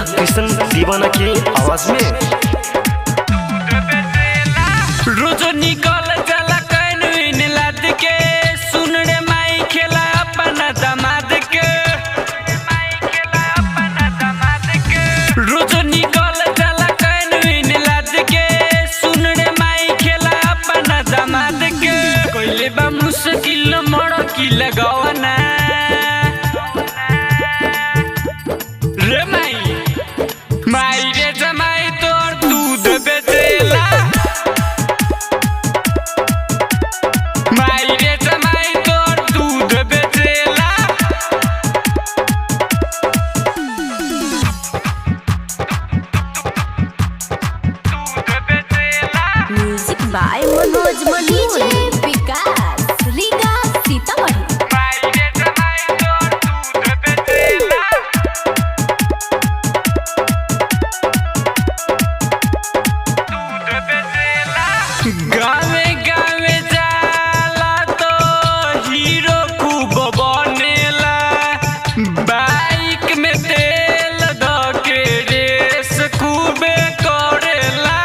कृष्ण दीवाना की आवाज में। रोज निकल चला कैन लाद के, सुन रे माई खेला अपना दामाद के। रोज निकल चला कैन लाद के, सुन रे माई खेला अपना दामाद के। कोइले बा मुश्किल मड़ की लगावना रे माई रे जमाई तोर दूध बेचेला। माई रे जमाई तोर दूध बेचेला। दूध बेचेला। म्यूजिक बाय मनोज डीजे विकास रीगा सीतामढ़ी। माई रे जमाई तोर दूध बेचेला। गावे गावे जाला तो हीरो खूब बनेला। बाइक में तेल धके रेस खूबे करेला।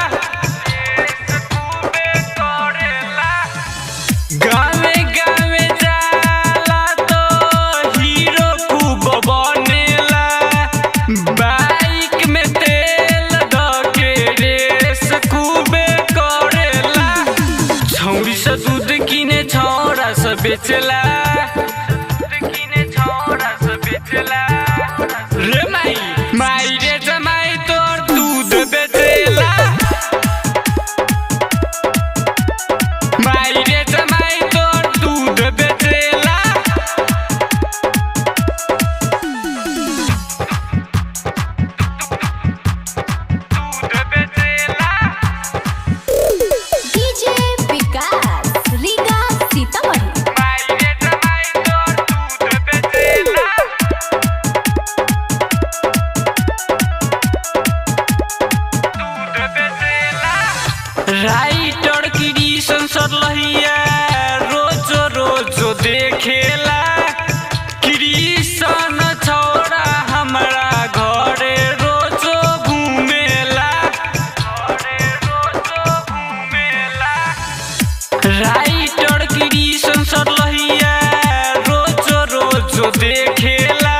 गावे गावे जाला तो हीरो खूब बनेला। बाइक में तेल धके रेस खूबे करेला। छौरी से दूध किने छौरा से बेचला। रे माई रे जमाई तोर दूध बेचेला। माई रे जमाई तोर दूध बेचेला। दूध बेचेला। डीजे विकास रीगा सीतामढ़ी। माई रे जमाई तोर दूध बेचेला। दूध बेचेला। राइटर कृष्ण सरलहिया रोज रोज देखेला। कृष्ण छोरा हमरा घरे रोज घूमेला। राइटर कृष्ण सरलहिया रोज रोज देखेला।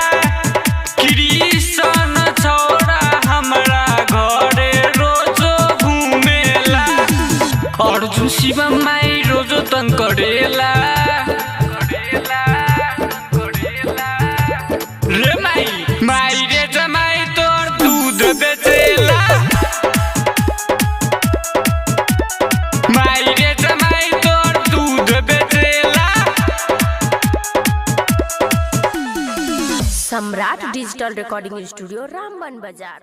कृष्ण छोरा हमरा घरे रोज घूमेला। अर्जुन शिव माई रोज तंग करेला। रे माई रे जमाई तोर दूध बेचेला। माई रे जमाई तोर दूध बेचेला। सम्राट डिजिटल रिकॉर्डिंग स्टूडियो रामबन बाजार।